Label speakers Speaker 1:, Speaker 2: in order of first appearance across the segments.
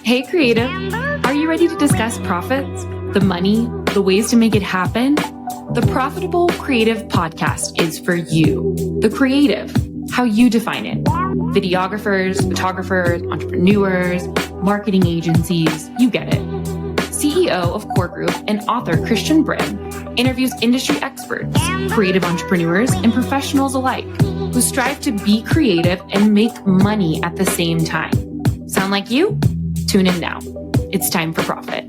Speaker 1: Hey, creative. Are you ready to discuss profits, the money, the ways to make it happen? The Profitable Creative Podcast is for you, the creative, how you define it. Videographers, photographers, entrepreneurs, marketing agencies, you get it. CEO of Core Group and author Christian Brim interviews industry experts, creative entrepreneurs, and professionals alike who strive to be creative and make money at the same time. Sound like you? Tune in now. It's time for profit.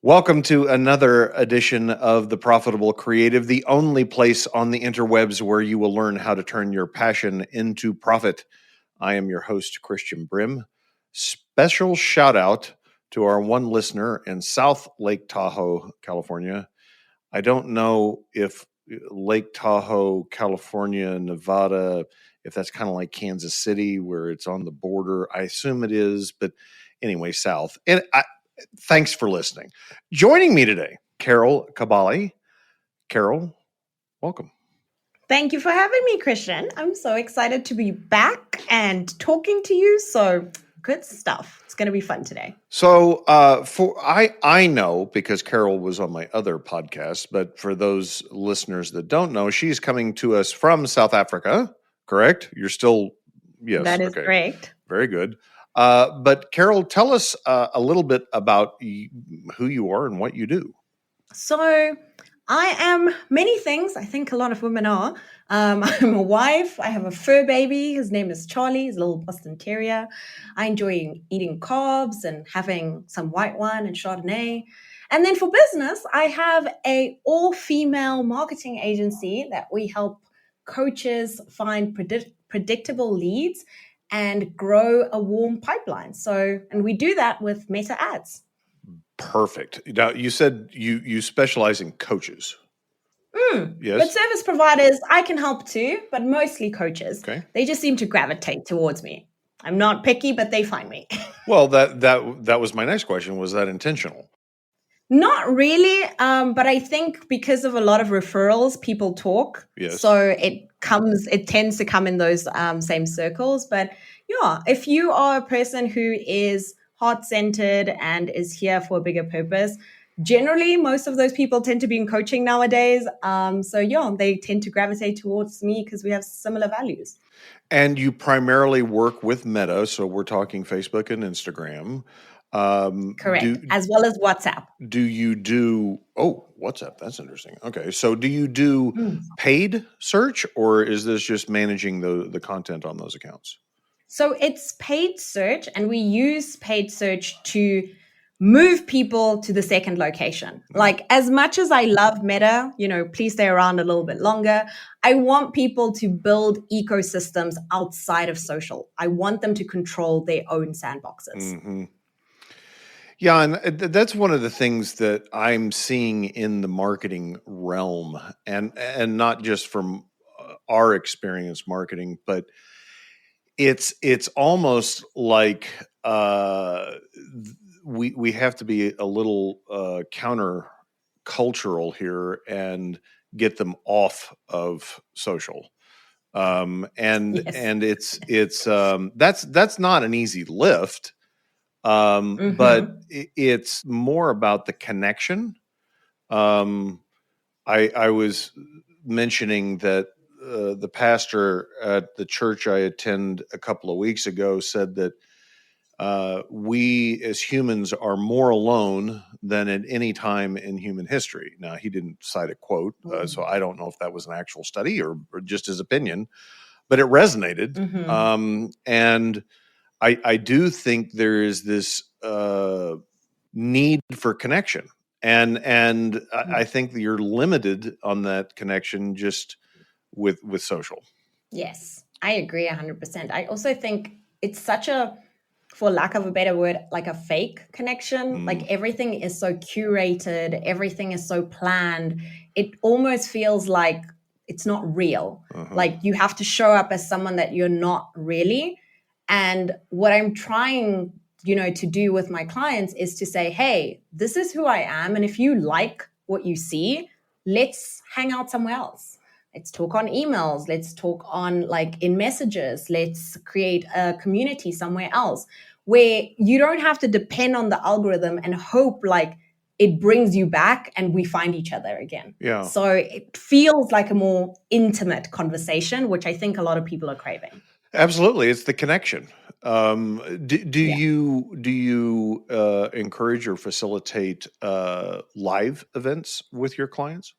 Speaker 2: Welcome to another edition of The Profitable Creative, the only place on the interwebs where you will learn how to turn your passion into profit. I am your host, Christian Brim. Special shout out to our one listener in South Lake Tahoe, California. I don't know if Lake Tahoe, California, Nevada, if that's kind of like Kansas City where it's on the border. I assume it is, but anyway, south. And thanks for listening. Joining me today, Carol Kabaale. Carol, welcome.
Speaker 3: Thank you for having me, Christian. I'm so excited to be back and talking to you. So good stuff. It's going to be fun today.
Speaker 2: So I know because Carol was on my other podcast, but for those listeners that don't know, she's coming to us from South Africa, correct? You're still, yes.
Speaker 3: That is correct.
Speaker 2: Very good. But Carol, tell us a little bit about who you are and what you do.
Speaker 3: So I am many things. I think a lot of women are. I'm a wife. I have a fur baby. His name is Charlie. He's a little Boston Terrier. I enjoy eating carbs and having some white wine and Chardonnay. And then for business, I have a all-female marketing agency that we help coaches find predictable leads and grow a warm pipeline. And we do that with Meta ads.
Speaker 2: Perfect. Now, you said you specialize in coaches. Yes.
Speaker 3: But service providers, I can help too, but mostly coaches.
Speaker 2: Okay.
Speaker 3: They just seem to gravitate towards me. I'm not picky, but they find me.
Speaker 2: Well, that was my next question. Was that intentional?
Speaker 3: Not really, but I think because of a lot of referrals, people talk.
Speaker 2: Yes.
Speaker 3: So it tends to come in those same circles. But yeah, if you are a person who is heart-centered and is here for a bigger purpose, generally most of those people tend to be in coaching nowadays. So yeah, they tend to gravitate towards me because we have similar values.
Speaker 2: And you primarily work with Meta, so we're talking Facebook and Instagram.
Speaker 3: Correct, as well as WhatsApp.
Speaker 2: Do you do, WhatsApp, that's interesting. Okay, so do you do paid search, or is this just managing the content on those accounts?
Speaker 3: So it's paid search, and we use paid search to move people to the second location. Like, as much as I love Meta, please stay around a little bit longer. I want people to build ecosystems outside of social. I want them to control their own sandboxes.
Speaker 2: Mm-hmm. Yeah, and that's one of the things that I'm seeing in the marketing realm, and not just from our experience marketing, but it's almost like we have to be a little counter-cultural here and get them off of social.
Speaker 3: Yes.
Speaker 2: And it's that's not an easy lift. But it's more about the connection. I was mentioning that the pastor at the church I attend a couple of weeks ago said that we as humans are more alone than at any time in human history. Now, he didn't cite a quote, so I don't know if that was an actual study or just his opinion, but it resonated. And I do think there is this need for connection, and I think that you're limited on that connection just with social.
Speaker 3: Yes, I agree 100%. I also think it's such a, for lack of a better word, like a fake connection. Like everything is so curated, everything is so planned. It almost feels like it's not real. Like you have to show up as someone that you're not really. And what I'm trying, to do with my clients is to say, hey, this is who I am. And if you like what you see, let's hang out somewhere else. Let's talk on emails. Let's talk on like in messages. Let's create a community somewhere else where you don't have to depend on the algorithm and hope like it brings you back and we find each other again.
Speaker 2: Yeah.
Speaker 3: So it feels like a more intimate conversation, which I think a lot of people are craving.
Speaker 2: Absolutely. It's the connection. Do you encourage or facilitate live events with your clients?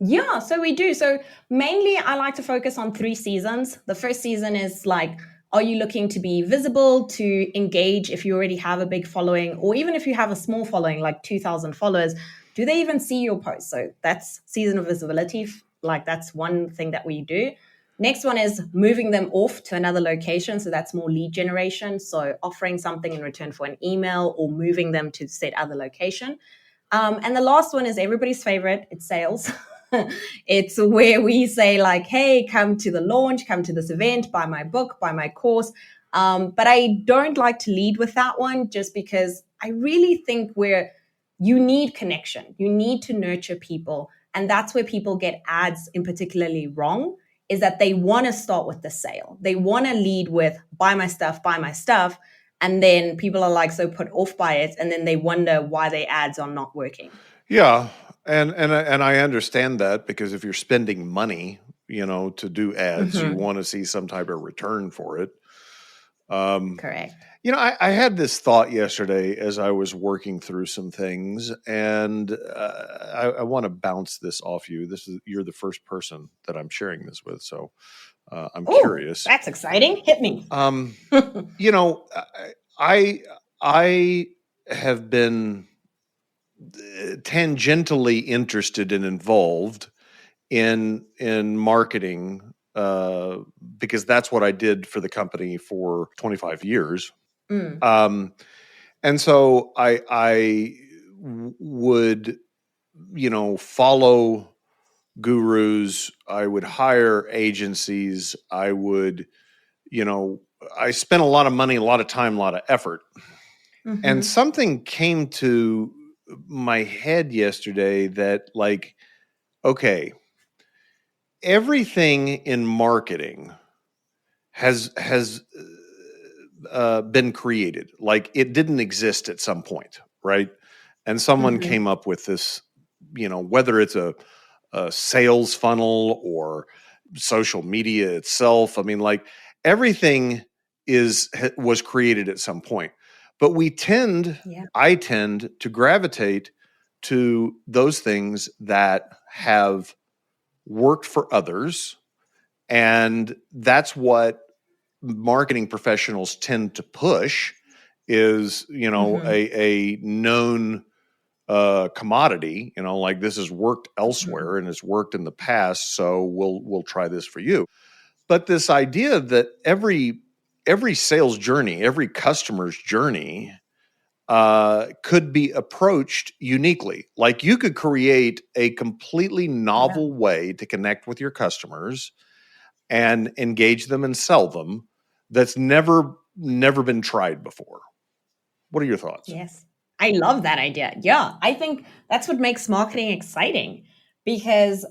Speaker 3: Yeah, so we do. So mainly I like to focus on 3 seasons. The first season is like, are you looking to be visible, to engage if you already have a big following, or even if you have a small following, like 2,000 followers, do they even see your posts? So that's season of visibility. Like that's one thing that we do. Next one is moving them off to another location. So that's more lead generation. So offering something in return for an email or moving them to said other location. And the last one is everybody's favorite. It's sales. It's where we say like, hey, come to the launch, come to this event, buy my book, buy my course. But I don't like to lead with that one just because I really think you need connection. You need to nurture people. And that's where people get ads in particularly wrong, is that they want to start with the sale. They want to lead with buy my stuff, buy my stuff. And then people are like so put off by it. And then they wonder why their ads are not working.
Speaker 2: Yeah. And I understand that, because if you're spending money, to do ads, you want to see some type of return for it.
Speaker 3: Correct.
Speaker 2: I had this thought yesterday as I was working through some things, and I want to bounce this off you. You're the first person that I'm sharing this with, so I'm curious.
Speaker 3: That's exciting. Hit me.
Speaker 2: I have been tangentially interested and involved in marketing because that's what I did for the company for 25 years. And so I would, follow gurus. I would hire agencies. I would, I spent a lot of money, a lot of time, a lot of effort. And something came to my head yesterday that like, okay, everything in marketing has been created. Like it didn't exist at some point, right? And someone came up with this, whether it's a sales funnel or social media itself. I mean, like everything was created at some point. But I tend to gravitate to those things that have worked for others. And that's what marketing professionals tend to push is, a known commodity, like this has worked elsewhere and has worked in the past. So we'll try this for you. But this idea that every sales journey, every customer's journey could be approached uniquely. Like you could create a completely novel way to connect with your customers and engage them and sell them that's never been tried before. What are your thoughts?
Speaker 3: Yes. I love that idea. Yeah. I think that's what makes marketing exciting, because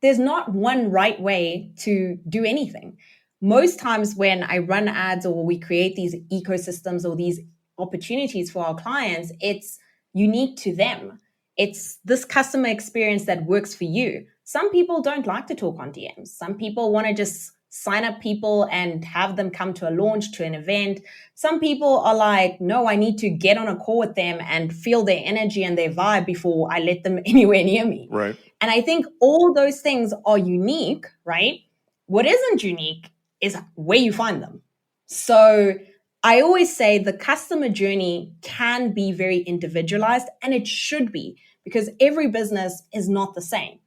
Speaker 3: there's not one right way to do anything. Most times when I run ads or we create these ecosystems or these opportunities for our clients, it's unique to them. It's this customer experience that works for you. Some people don't like to talk on DMs. Some people want to just sign up people and have them come to a launch, to an event. Some people are like, no, I need to get on a call with them and feel their energy and their vibe before I let them anywhere near me.
Speaker 2: Right.
Speaker 3: And I think all those things are unique, right? What isn't unique is where you find them. So I always say the customer journey can be very individualized, and it should be, because every business is not the same.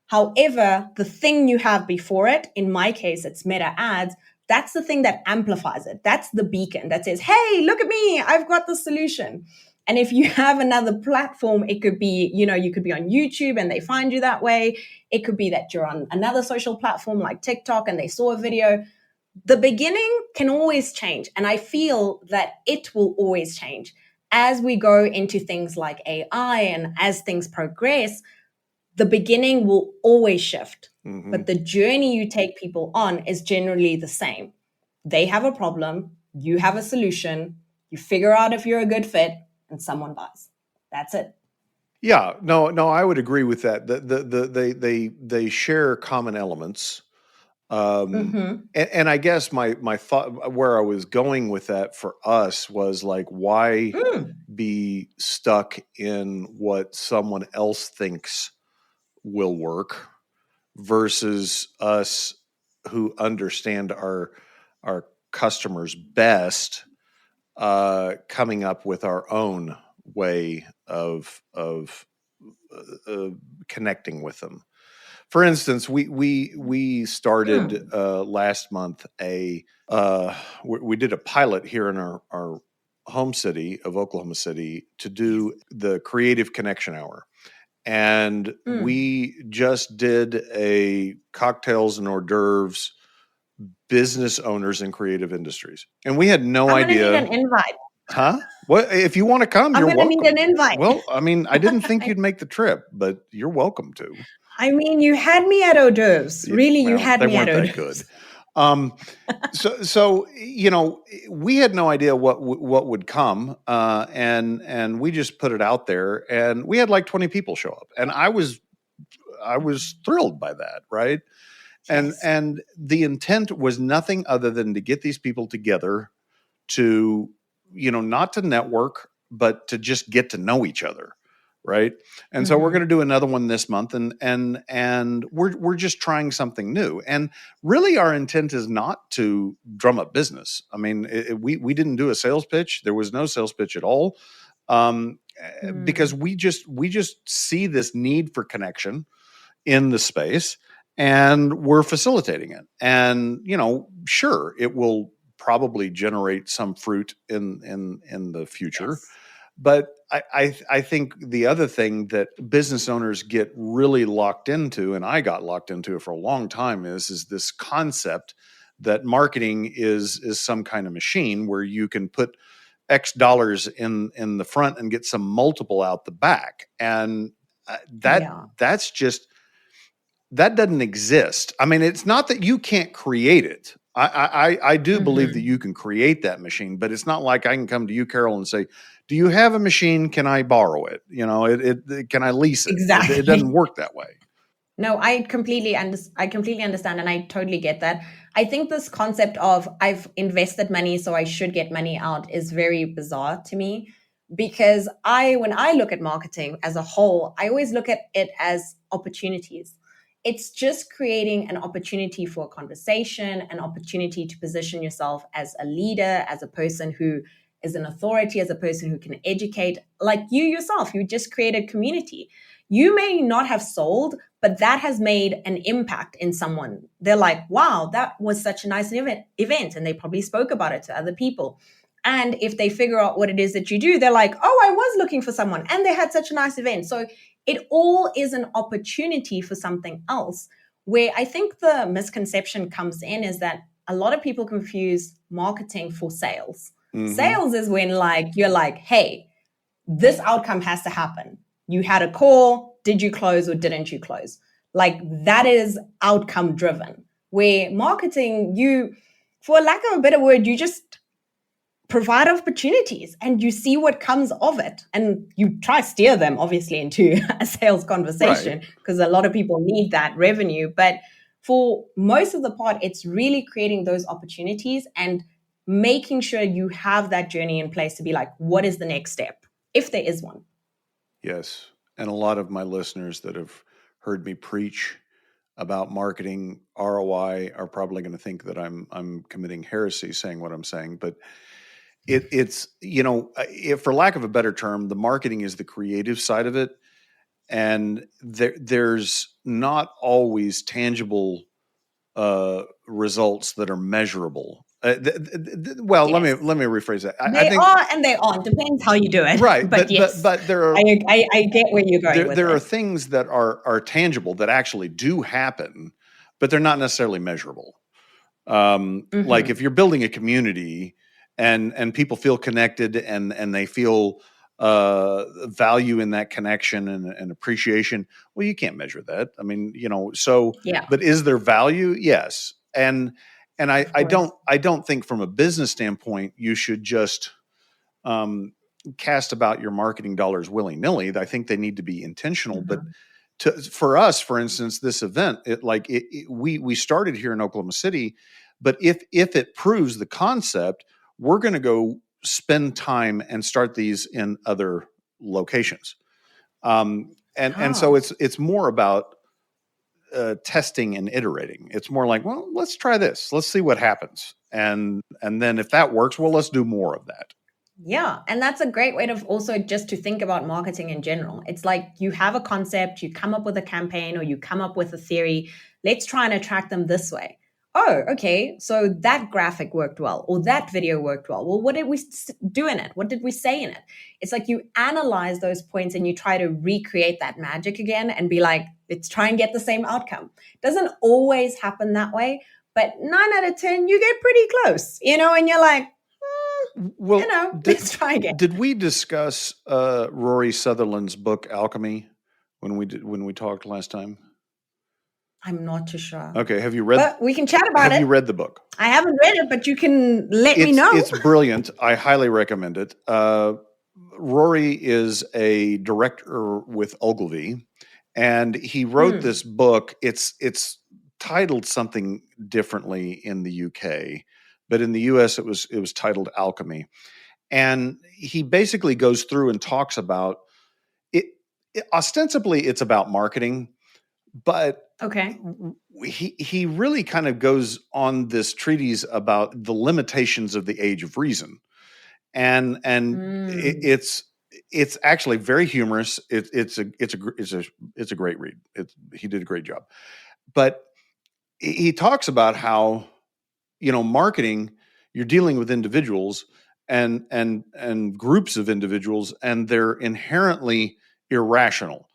Speaker 3: However, the thing you have before it, in my case, it's Meta Ads, that's the thing that amplifies it. That's the beacon that says, hey, look at me, I've got the solution. And if you have another platform, it could be, you could be on YouTube and they find you that way. It could be that you're on another social platform like TikTok and they saw a video. The beginning can always change. And I feel that it will always change as we go into things like AI and as things progress. the beginning will always shift,
Speaker 2: Mhm.
Speaker 3: but the journey you take people on is generally the same. They have a problem, you have a solution, you figure out if you're a good fit, and someone buys. That's it.
Speaker 2: Yeah, no, I would agree with that. They share common elements. And I guess my thought where I was going with that for us was like, why be stuck in what someone else thinks will work versus us who understand our customers best, coming up with our own way of connecting with them. For instance, we started last month we did a pilot here in our home city of Oklahoma City to do the Creative Connection Hour. And we just did a cocktails and hors d'oeuvres business owners in creative industries. And we had no idea.
Speaker 3: I'm going to need an invite.
Speaker 2: Huh? Well, if you want to come, you're welcome.
Speaker 3: I'm going to need an invite.
Speaker 2: Well, I mean, I didn't think you'd make the trip, but you're welcome to.
Speaker 3: I mean, you had me at hors d'oeuvres. Really, you had me at hors d'oeuvres.
Speaker 2: So you know, we had no idea what would come, and we just put it out there, and we had like 20 people show up, and I was thrilled by that, right? Yes. And the intent was nothing other than to get these people together to, you know, not to network, but to just get to know each other. Right. And so we're going to do another one this month, and we're just trying something new. And really our intent is not to drum up business. I mean, we didn't do a sales pitch. There was no sales pitch at all. Because we just see this need for connection in the space, and we're facilitating it. And, you know, sure, it will probably generate some fruit in the future. Yes. But I think the other thing that business owners get really locked into, and I got locked into it for a long time, is this concept that marketing is some kind of machine where you can put X dollars in the front and get some multiple out the back. And that's just, that doesn't exist. I mean, it's not that you can't create it. I do believe that you can create that machine, but it's not like I can come to you, Carol, and say, do you have a machine? Can I borrow it? You know, can I lease it?
Speaker 3: Exactly.
Speaker 2: It doesn't work that way.
Speaker 3: No, I completely understand, and I totally get that. I think this concept of I've invested money, so I should get money out is very bizarre to me, because when I look at marketing as a whole, I always look at it as opportunities. It's just creating an opportunity for a conversation, an opportunity to position yourself as a leader, as a person who is an authority, as a person who can educate, like you yourself. You just create a community. You may not have sold, but that has made an impact in someone. They're like, wow, that was such a nice event. And they probably spoke about it to other people. And if they figure out what it is that you do, they're like, oh, I was looking for someone and they had such a nice event. So it all is an opportunity for something else. Where I think the misconception comes in is that a lot of people confuse marketing for sales. Sales is when you're like, hey, this outcome has to happen. You had a call, did you close or didn't you close? Like that is outcome driven. Where marketing, you, for lack of a better word, you just provide opportunities and you see what comes of it. And you try to steer them obviously into a sales conversation, because a lot of people need that revenue. But for most of the part, it's really creating those opportunities and making sure you have that journey in place to be like, what is the next step, if there is one?
Speaker 2: Yes. And a lot of my listeners that have heard me preach about marketing ROI are probably going to think that I'm committing heresy saying what I'm saying, but it's, you know, for lack of a better term, the marketing is the creative side of it. And there's not always tangible results that are measurable. Well, yes. let me rephrase that.
Speaker 3: I think, are and they aren't. Depends how you do it.
Speaker 2: Right,
Speaker 3: but yes,
Speaker 2: but there are.
Speaker 3: I get where you're going.
Speaker 2: There are things that are tangible that actually do happen, but they're not necessarily measurable. Like if you're building a community and people feel connected and they feel value in that connection and appreciation. Well, you can't measure that. I mean, so,
Speaker 3: Yeah.
Speaker 2: but is there value? Yes. And I
Speaker 3: course.
Speaker 2: don't think from a business standpoint, you should just, cast about your marketing dollars willy-nilly. I think they need to be intentional, but for us, for instance, this event, we started here in Oklahoma City, but if it proves the concept, we're going to go spend time and start these in other locations. And so it's more about testing and iterating. It's more like, well, let's try this. Let's see what happens. And then if that works, well, let's do more of that.
Speaker 3: Yeah. And that's a great way to also just to think about marketing in general. It's like you have a concept, you come up with a campaign or you come up with a theory. Let's try and attract them this way. Oh, okay. So that graphic worked well, or that video worked well. Well, what did we do in it? What did we say in it? It's like you analyze those points and you try to recreate that magic again and be like, let's try and get the same outcome. Doesn't always happen that way, but 9 out of 10, you get pretty close, and you're like,
Speaker 2: well,
Speaker 3: let's try again.
Speaker 2: Did we discuss Rory Sutherland's book Alchemy when we talked last time?
Speaker 3: I'm not too sure.
Speaker 2: Okay, have you read?
Speaker 3: But we can chat about it.
Speaker 2: Have you read the book?
Speaker 3: I haven't read it, but you can let me know.
Speaker 2: It's brilliant. I highly recommend it. Rory is a director with Ogilvy, and he wrote this book. It's titled something differently in the UK. But in the US, it was titled Alchemy. And he basically goes through and talks about it. Ostensibly, it's about marketing, but he really kind of goes on this treatise about the limitations of the age of reason. And it's actually very humorous. It's a great read. He did a great job. But he talks about how, marketing, you're dealing with individuals and groups of individuals, and they're inherently irrational.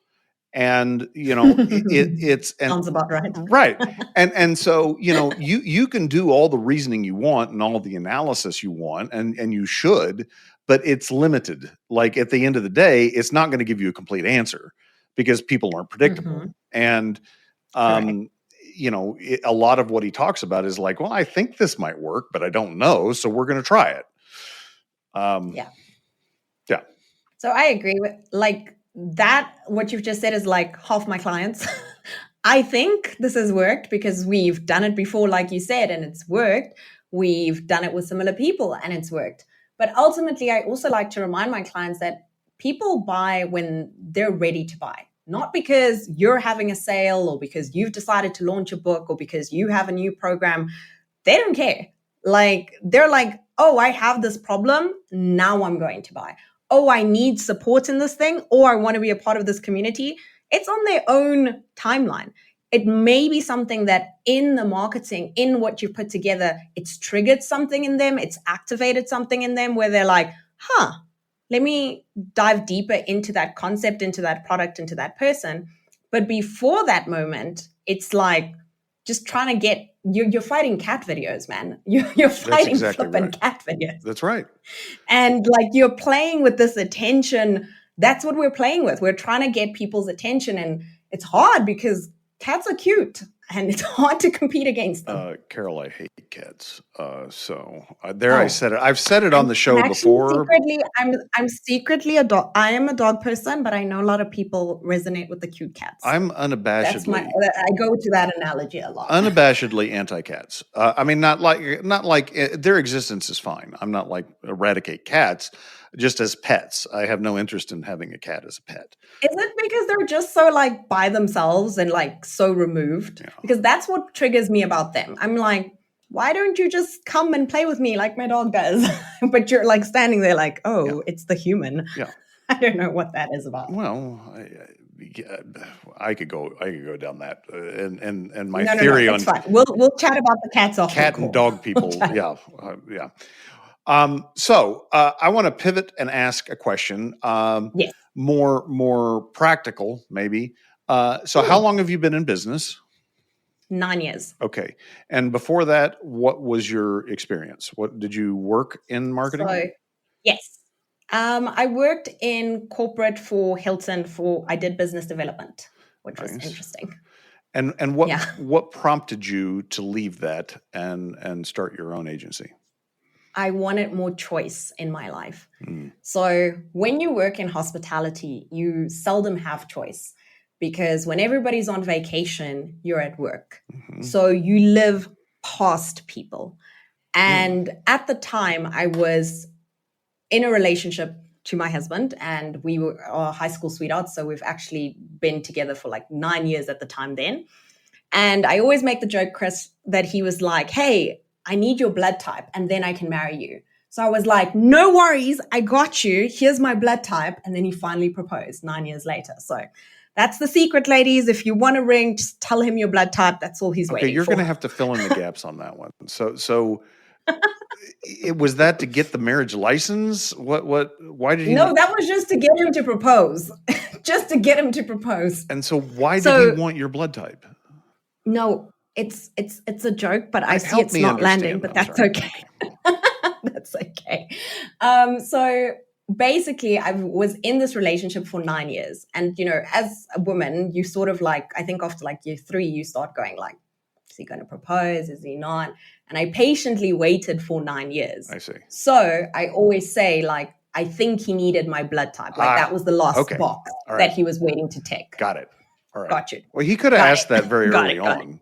Speaker 2: And, it's
Speaker 3: sounds about right.
Speaker 2: Right. And so, you can do all the reasoning you want and all the analysis you want, and you should, but it's limited. Like at the end of the day, it's not going to give you a complete answer because people aren't predictable. And, a lot of what he talks about is like, well, I think this might work, but I don't know. So we're going to try it. Yeah.
Speaker 3: So I agree with that. What you've just said is like half my clients. I think this has worked because we've done it before, like you said, and it's worked. We've done it with similar people and it's worked. But ultimately, I also like to remind my clients that people buy when they're ready to buy. Not because you're having a sale or because you've decided to launch a book or because you have a new program. They don't care. They're like, oh, I have this problem. Now I'm going to buy. Oh, I need support in this thing, or I want to be a part of this community. It's on their own timeline. It may be something that in the marketing, in what you've put together, it's triggered something in them. It's activated something in them where they're like, let me dive deeper into that concept, into that product, into that person. But before that moment, it's like just trying to get, you're fighting cat videos, man. You're fighting flipping cat videos.
Speaker 2: That's right.
Speaker 3: And you're playing with this attention. That's what we're playing with. We're trying to get people's attention. And it's hard because cats are cute. And it's hard to compete against them.
Speaker 2: Carol, I hate cats. I said it. I've said it on the show before.
Speaker 3: I'm secretly a dog. I am a dog person, but I know a lot of people resonate with the cute cats.
Speaker 2: I'm unabashedly.
Speaker 3: I go to that analogy a lot.
Speaker 2: Unabashedly anti-cats. I mean, not like their existence is fine. I'm not like eradicate cats. Just as pets, I have no interest in having a cat as a pet.
Speaker 3: Is it because they're just so by themselves and so removed? Yeah. Because that's what triggers me about them. I'm like, why don't you just come and play with me like my dog does? But you're standing there it's the human.
Speaker 2: Yeah.
Speaker 3: I don't know what that is about.
Speaker 2: Well, I could go down that and my theory on.
Speaker 3: Fine. We'll chat about the cats off.
Speaker 2: Cat and dog people. Yeah. So I want to pivot and ask a question.
Speaker 3: Yes.
Speaker 2: More practical, maybe. So how long have you been in business?
Speaker 3: 9 years.
Speaker 2: Okay. And before that, what was your experience? What did you work in marketing?
Speaker 3: So, yes. I worked in corporate for Hilton I did business development, which was
Speaker 2: Nice.
Speaker 3: interesting.
Speaker 2: And what prompted you to leave that and start your own agency?
Speaker 3: I wanted more choice in my life. So when you work in hospitality, you seldom have choice because when everybody's on vacation, you're at work. So you live past people. And at the time, I was in a relationship to my husband, and we were high school sweethearts. So we've actually been together for like 9 years at the time then. And I always make the joke, Chris, that he was like, hey, I need your blood type and then I can marry you. So I was like, no worries, I got you. Here's my blood type. And then he finally proposed 9 years later. So that's the secret, ladies. If you want a ring, just tell him your blood type. That's all he's waiting for.
Speaker 2: Okay, you're going to have to fill in the gaps on that one. So it was that to get the marriage license? Why did he?
Speaker 3: No, that was just to get him to propose. Just to get him to propose.
Speaker 2: And so why did he want your blood type?
Speaker 3: No, it's a joke, but I see it's not landing, but that's okay. That's okay. So basically I was in this relationship for 9 years. And, as a woman, you sort of like, I think after like year 3, you start going like, is he going to propose? Is he not? And I patiently waited for 9 years.
Speaker 2: I see.
Speaker 3: So I always say like, I think he needed my blood type. Like that was the last box that he was waiting to tick.
Speaker 2: Got it. All right.
Speaker 3: Got you.
Speaker 2: Well, he could have asked that very early on.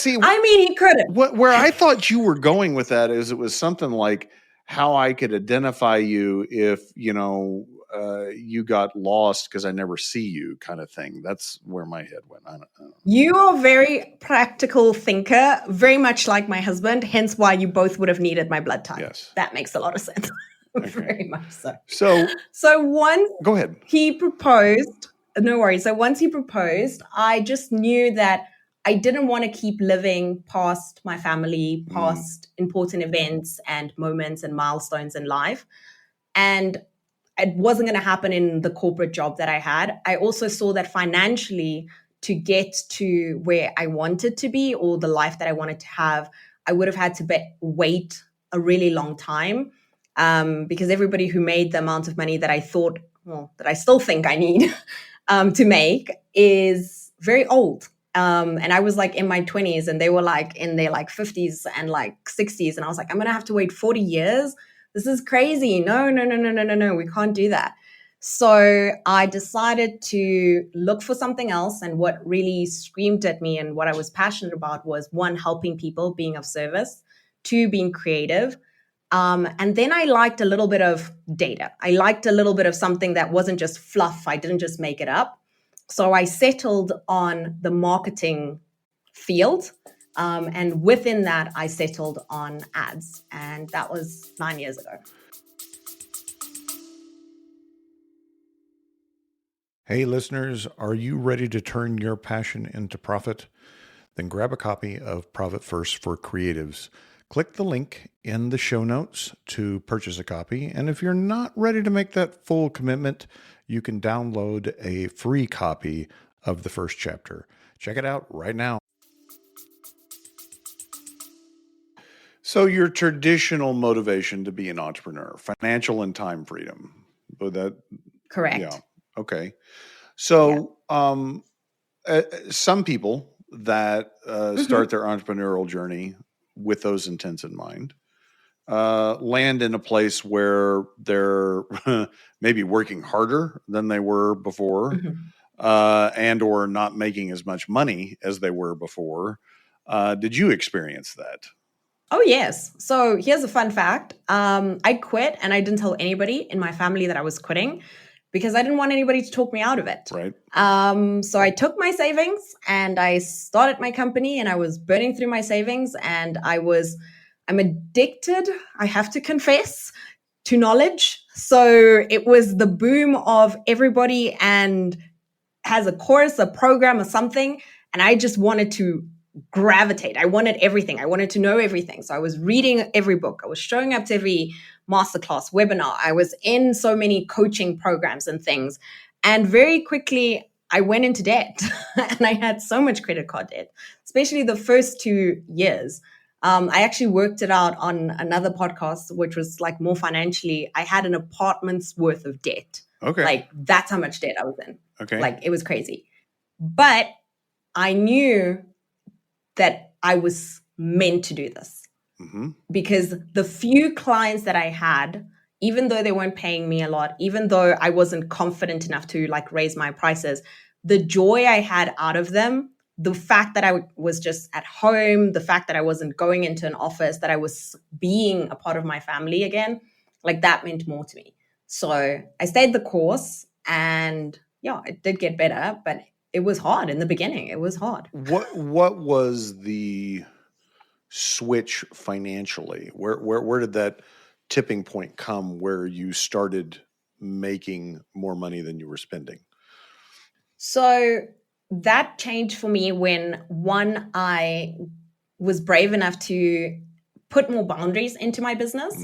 Speaker 3: He could have.
Speaker 2: Where I thought you were going with that is it was something like how I could identify you if, you got lost because I never see you kind of thing. That's where my head went. I don't know.
Speaker 3: You are a very practical thinker, very much like my husband, hence why you both would have needed my blood type.
Speaker 2: Yes.
Speaker 3: That makes a lot of sense.
Speaker 2: Okay.
Speaker 3: Very much so.
Speaker 2: So
Speaker 3: once
Speaker 2: go ahead.
Speaker 3: He proposed, no worries. So once he proposed, I just knew that I didn't want to keep living past my family, past important events and moments and milestones in life. And it wasn't going to happen in the corporate job that I had. I also saw that financially, to get to where I wanted to be or the life that I wanted to have, I would have had to wait a really long time because everybody who made the amount of money that I thought, that I still think I need to make is very old. And I was like in my 20s and they were like in their like 50s and like 60s. And I was like, I'm going to have to wait 40 years. This is crazy. No. We can't do that. So I decided to look for something else. And what really screamed at me and what I was passionate about was 1, helping people, being of service, 2, being creative. And then I liked a little bit of data. I liked a little bit of something that wasn't just fluff. I didn't just make it up. So I settled on the marketing field. And within that, I settled on ads. And that was 9 years ago.
Speaker 2: Hey, listeners, are you ready to turn your passion into profit? Then grab a copy of Profit First for Creatives. Click the link in the show notes to purchase a copy. And if you're not ready to make that full commitment, you can download a free copy of the first chapter. Check it out right now. So your traditional motivation to be an entrepreneur, financial and time freedom.
Speaker 3: Correct.
Speaker 2: Yeah. Okay. So some people that start their entrepreneurial journey with those intents in mind land in a place where they're maybe working harder than they were before and or not making as much money as they were before. Did you experience that?
Speaker 3: Oh, yes. So here's a fun fact. I quit and I didn't tell anybody in my family that I was quitting because I didn't want anybody to talk me out of it.
Speaker 2: Right.
Speaker 3: So I took my savings and I started my company and I was burning through my savings and I'm addicted, I have to confess, to knowledge. So it was the boom of everybody and has a course, a program or something. And I just wanted to gravitate. I wanted everything. I wanted to know everything. So I was reading every book. I was showing up to every masterclass, webinar. I was in so many coaching programs and things. And very quickly, I went into debt and I had so much credit card debt, especially the first 2 years. I actually worked it out on another podcast, which was like more financially. I had an apartment's worth of debt.
Speaker 2: Okay.
Speaker 3: Like that's how much debt I was in.
Speaker 2: Okay.
Speaker 3: Like it was crazy. But I knew that I was meant to do this because the few clients that I had, even though they weren't paying me a lot, even though I wasn't confident enough to like raise my prices, the joy I had out of them, the fact that I was just at home, the fact that I wasn't going into an office, that I was being a part of my family again, like that meant more to me. So I stayed the course and yeah, it did get better, but it was hard in the beginning. It was hard.
Speaker 2: What was the switch financially? Where did that tipping point come where you started making more money than you were spending?
Speaker 3: So that changed for me when I was brave enough to put more boundaries into my business.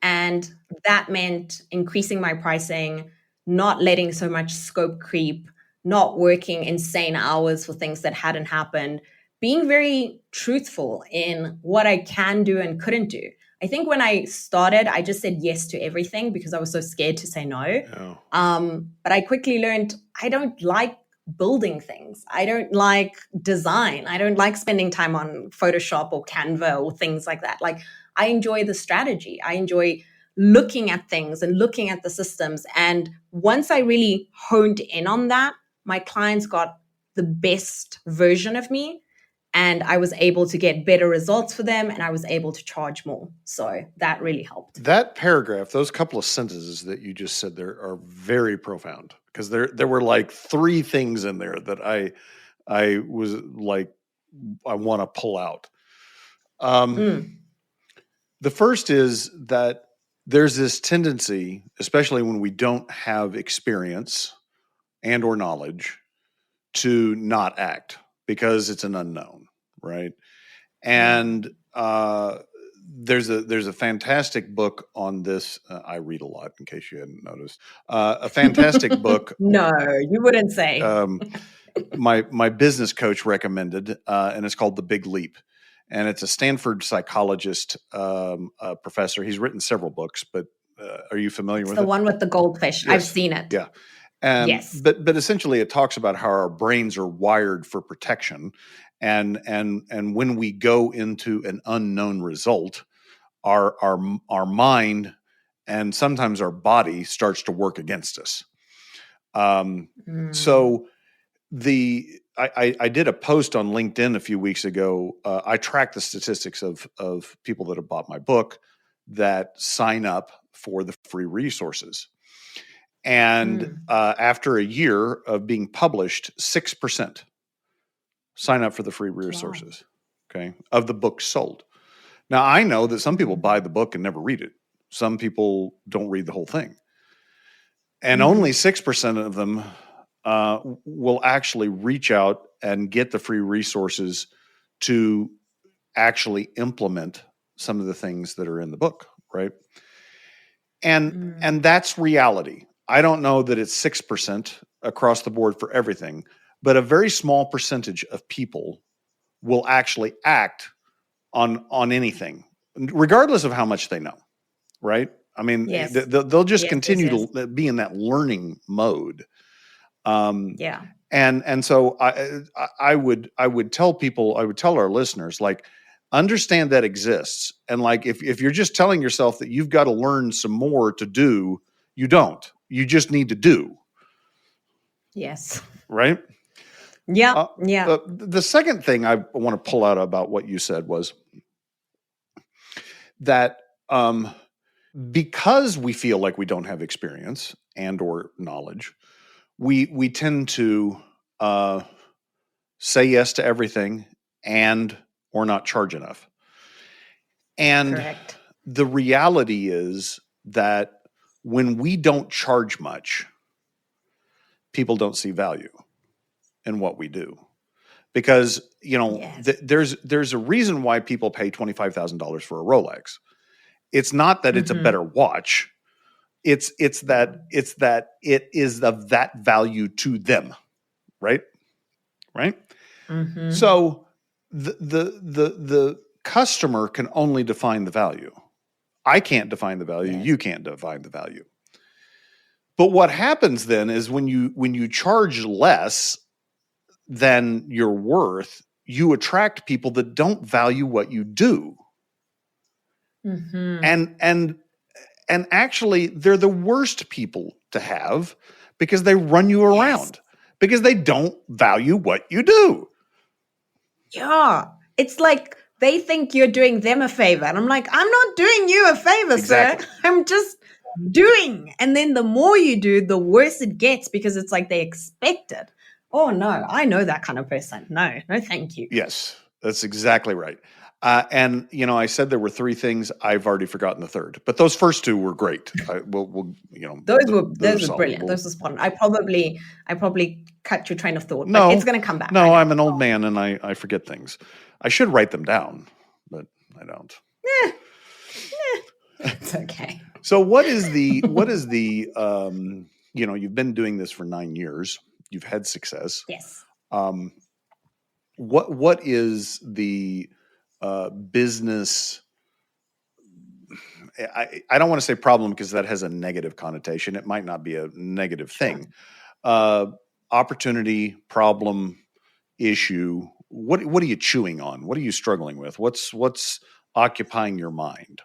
Speaker 3: And that meant increasing my pricing, not letting so much scope creep, not working insane hours for things that hadn't happened, being very truthful in what I can do and couldn't do. I think when I started, I just said yes to everything because I was so scared to say no. But I quickly learned I don't like building things. I don't like design. I don't like spending time on Photoshop or Canva or things like that. Like I enjoy the strategy. I enjoy looking at things and looking at the systems. And once I really honed in on that, my clients got the best version of me. And I was able to get better results for them and I was able to charge more. So that really helped.
Speaker 2: That paragraph, those couple of sentences that you just said there are very profound because there were like three things in there that I was like, I want to pull out. The first is that there's this tendency, especially when we don't have experience and or knowledge, to not act because it's an unknown, right? And there's a fantastic book on this. I read a lot, in case you hadn't noticed. A fantastic book.
Speaker 3: No, you wouldn't say.
Speaker 2: My business coach recommended, and it's called The Big Leap. And it's a Stanford psychologist, professor. He's written several books, but are you familiar with it?
Speaker 3: The one with the goldfish.
Speaker 2: Yes.
Speaker 3: I've seen it.
Speaker 2: Yeah. And,
Speaker 3: yes.
Speaker 2: But essentially it talks about how our brains are wired for protection. And when we go into an unknown result, our mind and sometimes our body starts to work against us. So I did a post on LinkedIn a few weeks ago. I track the statistics of people that have bought my book that sign up for the free resources. And after a year of being published, 6% sign up for the free resources, okay, of the books sold. Now, I know that some people buy the book and never read it. Some people don't read the whole thing. And only 6% of them will actually reach out and get the free resources to actually implement some of the things that are in the book, right? And that's reality. I don't know that it's 6% across the board for everything, but a very small percentage of people will actually act on anything, regardless of how much they know, right? I mean, they'll just continue to be in that learning mode. And so I would tell people, I would tell our listeners, like, understand that exists. And like, if you're just telling yourself that you've got to learn some more to do, you don't. You just need to do.
Speaker 3: Yes.
Speaker 2: Right?
Speaker 3: Yeah.
Speaker 2: The second thing I want to pull out about what you said was that because we feel like we don't have experience and or knowledge, we tend to say yes to everything and or not charge enough. And
Speaker 3: correct.
Speaker 2: The reality is that when we don't charge much, people don't see value in what we do. Because, you know, there's a reason why people pay $25,000 for a Rolex. It's not that it's a better watch. It's that it is of that value to them, right? Right. So the customer can only define the value. I can't define the value.
Speaker 3: Yes.
Speaker 2: You can't define the value. But what happens then is when you charge less than you're worth, you attract people that don't value what you do.
Speaker 3: Mm-hmm.
Speaker 2: And actually they're the worst people to have because they run you around because they don't value what you do.
Speaker 3: Yeah. It's like they think you're doing them a favor. And I'm like, I'm not doing you a favor,
Speaker 2: Exactly.
Speaker 3: sir. I'm just doing. And then the more you do, the worse it gets because it's like they expect it. Oh, no, I know that kind of person. No, thank you.
Speaker 2: Yes, that's exactly right. And I said there were three things. I've already forgotten the third, but those first two were great.
Speaker 3: Those were brilliant. Those were spot on. I probably cut your train of thought.
Speaker 2: No,
Speaker 3: but it's going to come back.
Speaker 2: No, I'm an old man and I forget things. I should write them down, but I don't.
Speaker 3: It's okay.
Speaker 2: So what is the you've been doing this for 9 years. You've had success.
Speaker 3: Yes.
Speaker 2: What is the business? I don't want to say problem because that has a negative connotation. It might not be a negative thing. Opportunity, problem, issue. What are you chewing on? What are you struggling with? What's occupying your mind?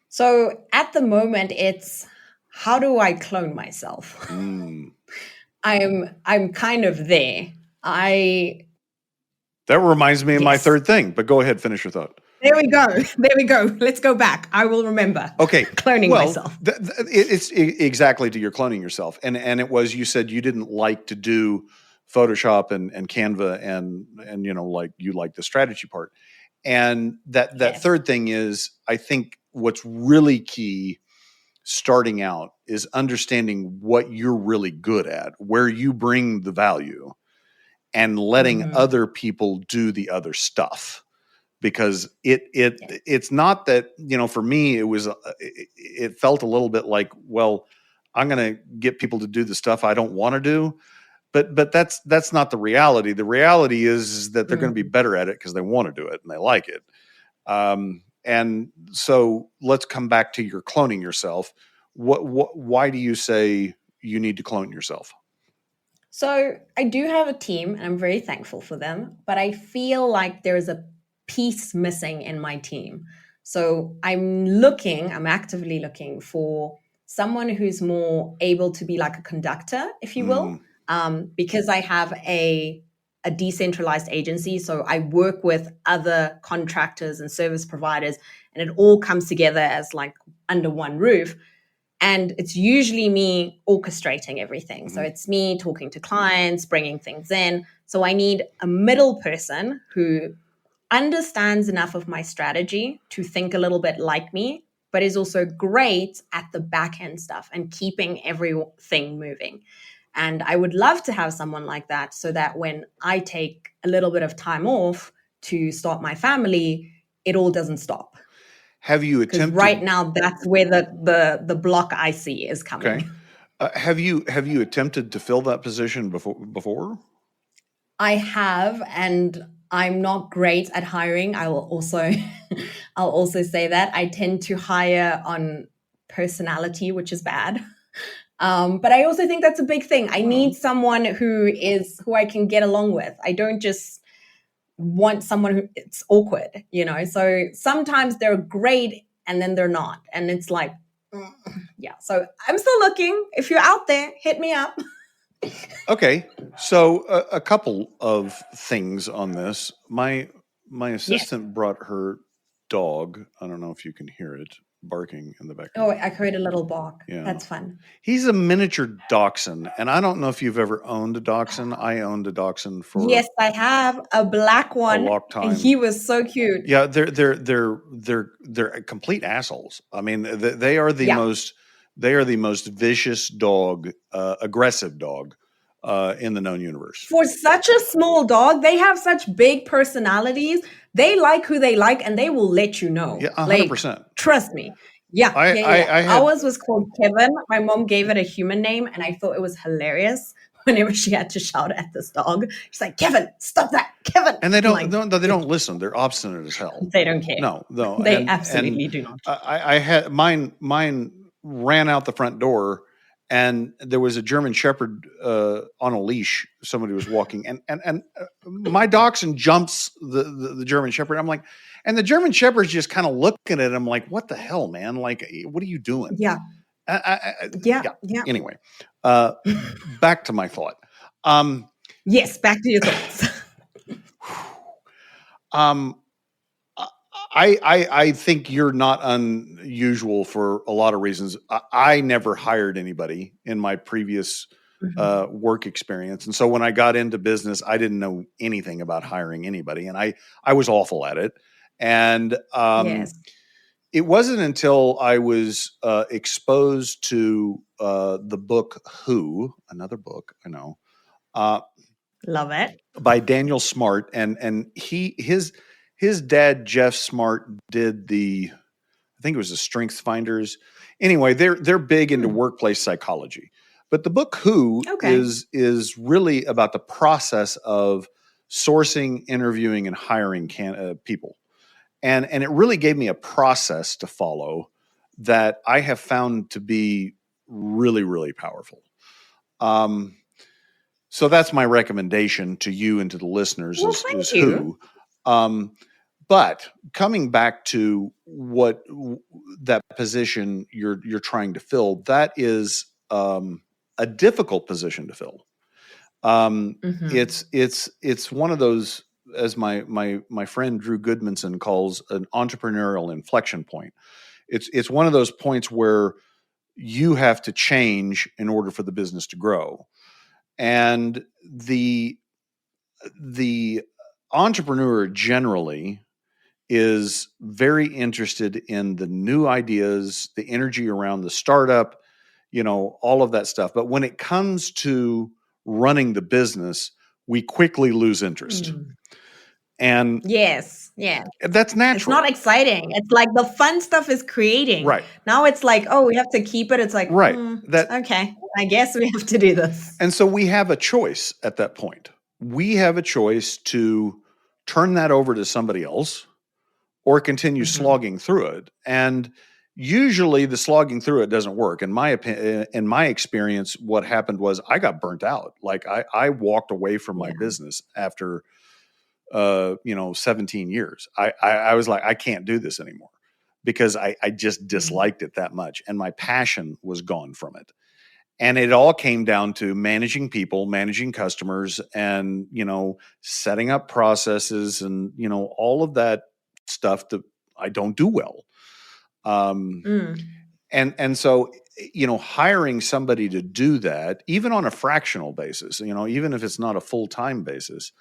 Speaker 3: So at the moment, it's how do I clone myself? I'm kind of there.
Speaker 2: That reminds me of my third thing, but go ahead, finish your thought.
Speaker 3: There we go. Let's go back. I will remember.
Speaker 2: Okay.
Speaker 3: Cloning myself.
Speaker 2: It's exactly to your cloning yourself. And it was, you said you didn't like to do Photoshop and Canva and like you like the strategy part. And that third thing is, I think what's really key starting out is understanding what you're really good at, where you bring the value, and letting other people do the other stuff. Because it's not that, for me, it felt a little bit like, well, I'm going to get people to do the stuff I don't want to do. But that's not the reality. The reality is that they're going to be better at it because they want to do it and they like it. And so let's come back to your cloning yourself. Why do you say you need to clone yourself?
Speaker 3: So I do have a team and I'm very thankful for them, but I feel like there is a piece missing in my team. So I'm actively looking for someone who's more able to be like a conductor, if you will, because I have a decentralized agency. So I work with other contractors and service providers, and it all comes together as like under one roof. And it's usually me orchestrating everything. So it's me talking to clients, bringing things in. So I need a middle person who understands enough of my strategy to think a little bit like me, but is also great at the back end stuff and keeping everything moving. And I would love to have someone like that so that when I take a little bit of time off to start my family, it all doesn't stop.
Speaker 2: Have you attempted?
Speaker 3: Because right now, that's where the block I see is coming.
Speaker 2: Okay. Have you attempted to fill that position before?
Speaker 3: I have, and I'm not great at hiring. I'll also say that I tend to hire on personality, which is bad. But I also think that's a big thing. I need someone who I can get along with. I don't just want someone who it's awkward, So sometimes they're great and then they're not. And it's like, So I'm still looking. If you're out there, hit me up.
Speaker 2: Okay. So a couple of things on this. My assistant brought her dog. I don't know if you can hear it barking in the background.
Speaker 3: Oh, I heard a little bark. Yeah. That's fun.
Speaker 2: He's a miniature dachshund, and I don't know if you've ever owned a dachshund. I owned a dachshund for
Speaker 3: yes, I have a black one.
Speaker 2: A long time.
Speaker 3: And he was so cute.
Speaker 2: Yeah, they're complete assholes. I mean, they are the most vicious dog, aggressive dog in the known universe.
Speaker 3: For such a small dog, they have such big personalities. They like who they like, and they will let you know.
Speaker 2: Yeah, 100%.
Speaker 3: Trust me. Yeah.
Speaker 2: I had,
Speaker 3: ours was called Kevin. My mom gave it a human name, and I thought it was hilarious. whenever she had to shout at this dog. She's like, Kevin, stop that, Kevin.
Speaker 2: And they
Speaker 3: I'm
Speaker 2: don't,
Speaker 3: like,
Speaker 2: they don't listen. They're obstinate as hell.
Speaker 3: they don't care.
Speaker 2: No.
Speaker 3: They absolutely do not.
Speaker 2: I had mine ran out the front door, and there was a German Shepherd on a leash. Somebody was walking, and my dachshund jumps the German Shepherd. I'm like, and the German Shepherd's just kind of looking at him like, what the hell, man? Like, what are you doing?
Speaker 3: Yeah. Yeah.
Speaker 2: Anyway, back to my thought.
Speaker 3: Yes, back to your thoughts.
Speaker 2: I think you're not unusual for a lot of reasons. I never hired anybody in my previous work experience. And so when I got into business, I didn't know anything about hiring anybody. And I was awful at it. And
Speaker 3: Yes.
Speaker 2: it wasn't until I was exposed to the book Who, another book, I know.
Speaker 3: Love it.
Speaker 2: By Daniel Smart. And his dad, Jeff Smart, did I think it was the Strengths Finders. Anyway, they're big into workplace psychology. But the book Who is really about the process of sourcing, interviewing, and hiring people. And it really gave me a process to follow that I have found to be really, really powerful. So that's my recommendation to you and to the listeners is Who. But coming back to what that position you're trying to fill, that is a difficult position to fill. It's one of those, as my friend Drew Goodmanson calls, an entrepreneurial inflection point. It's one of those points where you have to change in order for the business to grow. And the entrepreneur generally is very interested in the new ideas, the energy around the startup, all of that stuff. But when it comes to running the business, we quickly lose interest. And
Speaker 3: yes,
Speaker 2: that's natural.
Speaker 3: It's not exciting. It's like the fun stuff is creating.
Speaker 2: Right.
Speaker 3: Now it's like, oh, we have to keep it. It's like,
Speaker 2: right.
Speaker 3: Okay, I guess we have to do this.
Speaker 2: And so we have a choice at that point. We have a choice to turn that over to somebody else or continue slogging through it. And usually the slogging through it doesn't work. In my opinion, in my experience, what happened was I got burnt out. Like I walked away from my business after 17 years. I was like, I can't do this anymore because I just disliked it that much. And my passion was gone from it. And it all came down to managing people, managing customers, and, setting up processes and, all of that stuff that I don't do well. And so, hiring somebody to do that, even on a fractional basis, even if it's not a full-time basis,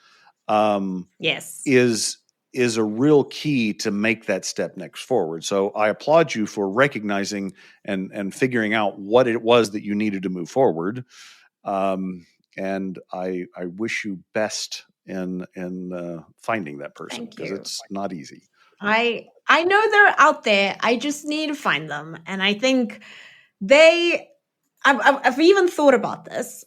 Speaker 2: is a real key to make that step next forward. So I applaud you for recognizing and figuring out what it was that you needed to move forward. And I wish you best in finding that person, because it's not easy.
Speaker 3: I know they're out there. I just need to find them. And I think I've even thought about this.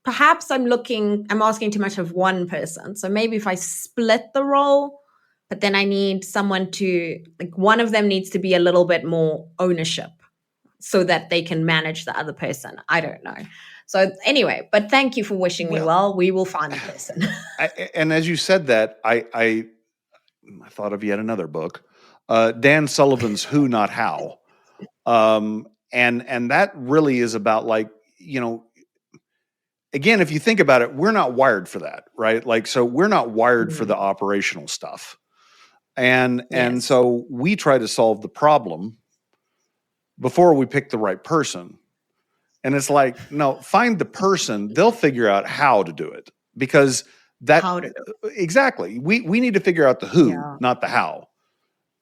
Speaker 3: Perhaps I'm asking too much of one person. So maybe if I split the role, but then I need someone to, one of them needs to be a little bit more ownership so that they can manage the other person. I don't know. So anyway, but thank you for wishing me well. We will find the person.
Speaker 2: And as you said that, I thought of yet another book, Dan Sullivan's Who, Not How. And that really is about again, if you think about it, we're not wired for that, right? So we're not wired for the operational stuff. And so we try to solve the problem before we pick the right person. And it's like, no, find the person, they'll figure out how to do it, because exactly. We need to figure out the who, not the how.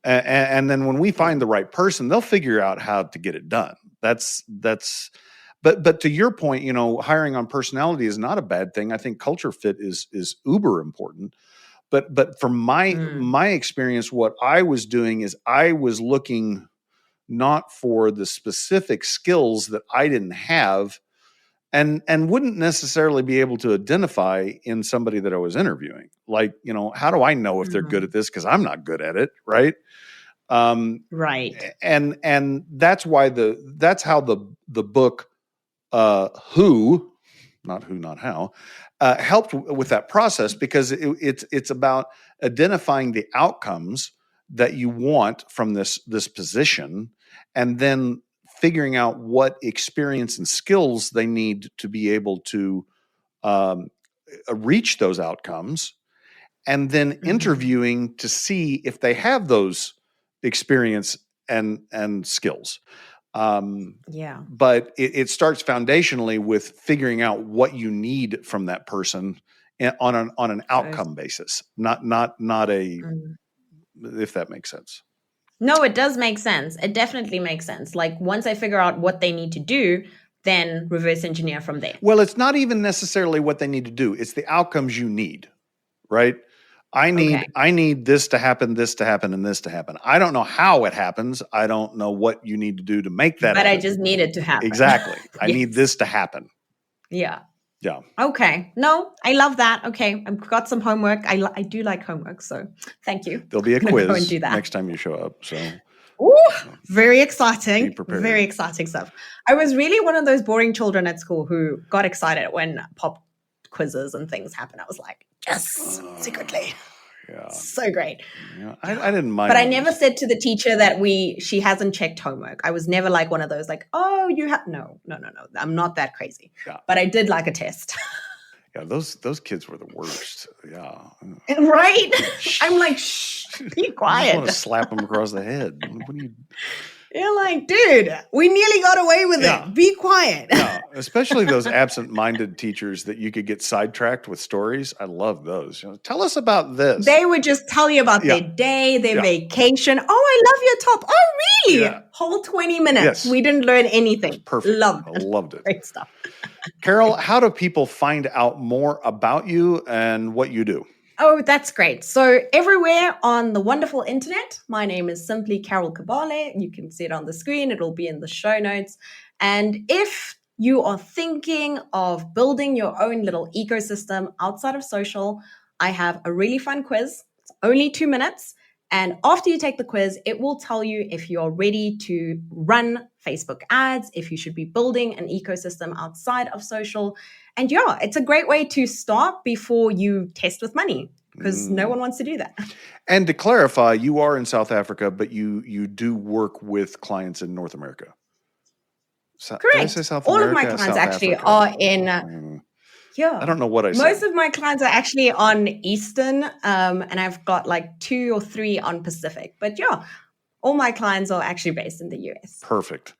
Speaker 2: And then when we find the right person, they'll figure out how to get it done. But to your point, hiring on personality is not a bad thing. I think culture fit is uber important. But from my experience, what I was doing is I was looking not for the specific skills that I didn't have, and wouldn't necessarily be able to identify in somebody that I was interviewing. Like, how do I know if they're good at this? Because I'm not good at it, right?
Speaker 3: Right.
Speaker 2: And that's how the book Who, not how, helped with that process, because it's about identifying the outcomes that you want from this position, and then figuring out what experience and skills they need to be able to reach those outcomes, and then interviewing to see if they have those experience and skills. But it starts foundationally with figuring out what you need from that person on an outcome basis, not a, if that makes sense.
Speaker 3: No, it does make sense. It definitely makes sense. Like, once I figure out what they need to do, then reverse engineer from there.
Speaker 2: Well, it's not even necessarily what they need to do. It's the outcomes you need, right? I need this to happen, and this to happen. I don't know how it happens. I don't know what you need to do to make that happen.
Speaker 3: But I just need it to happen.
Speaker 2: Exactly. I need this to happen.
Speaker 3: Yeah.
Speaker 2: Yeah.
Speaker 3: Okay. No, I love that. Okay. I've got some homework. I do like homework, so thank you.
Speaker 2: There'll be a quiz
Speaker 3: go and do that
Speaker 2: next time you show up. So,
Speaker 3: ooh, very exciting.
Speaker 2: Be prepared.
Speaker 3: Very exciting stuff. I was really one of those boring children at school who got excited when pop quizzes and things happen. I was like, yes, secretly.
Speaker 2: Yeah.
Speaker 3: So great.
Speaker 2: Yeah, I didn't mind.
Speaker 3: But I never said to the teacher that she hasn't checked homework. I was never like one of those, like, oh, you have, no. I'm not that crazy.
Speaker 2: Yeah.
Speaker 3: But I did like a test.
Speaker 2: Yeah, those kids were the worst. Yeah.
Speaker 3: Right? I'm like, shh, be quiet.
Speaker 2: I want to slap them across the head. What do you...
Speaker 3: You're like, dude, we nearly got away with it. Be quiet.
Speaker 2: Yeah, especially those absent-minded teachers that you could get sidetracked with stories. I love those. Tell us about this.
Speaker 3: They would just tell you about their day, their vacation. Oh, I love your top. Oh, really?
Speaker 2: Yeah.
Speaker 3: Whole 20 minutes.
Speaker 2: Yes.
Speaker 3: We didn't learn anything.
Speaker 2: Perfect.
Speaker 3: Loved it.
Speaker 2: I loved it.
Speaker 3: Great stuff.
Speaker 2: Carol, how do people find out more about you and what you do?
Speaker 3: Oh, that's great. So everywhere on the wonderful internet, my name is simply Carol Kabaale. You can see it on the screen. It'll be in the show notes. And if you are thinking of building your own little ecosystem outside of social, I have a really fun quiz. It's only 2 minutes. And after you take the quiz, it will tell you if you're ready to run Facebook ads, if you should be building an ecosystem outside of social. And yeah, it's a great way to start before you test with money, because no one wants to do that.
Speaker 2: And to clarify, you are in South Africa, but you do work with clients in North America.
Speaker 3: Correct.
Speaker 2: Did I say South
Speaker 3: All
Speaker 2: America?
Speaker 3: of my clients
Speaker 2: South
Speaker 3: actually
Speaker 2: Africa?
Speaker 3: are in... Yeah.
Speaker 2: I don't know what I said.
Speaker 3: Most of my clients are actually on Eastern, and I've got like 2 or 3 on Pacific. But yeah, all my clients are actually based in the US.
Speaker 2: Perfect.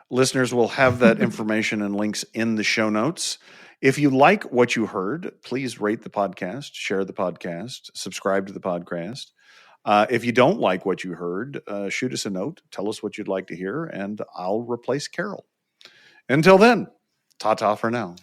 Speaker 2: Listeners will have that information and links in the show notes. If you like what you heard, please rate the podcast, share the podcast, subscribe to the podcast. If you don't like what you heard, shoot us a note. Tell us what you'd like to hear, and I'll replace Carol. Until then, ta-ta for now.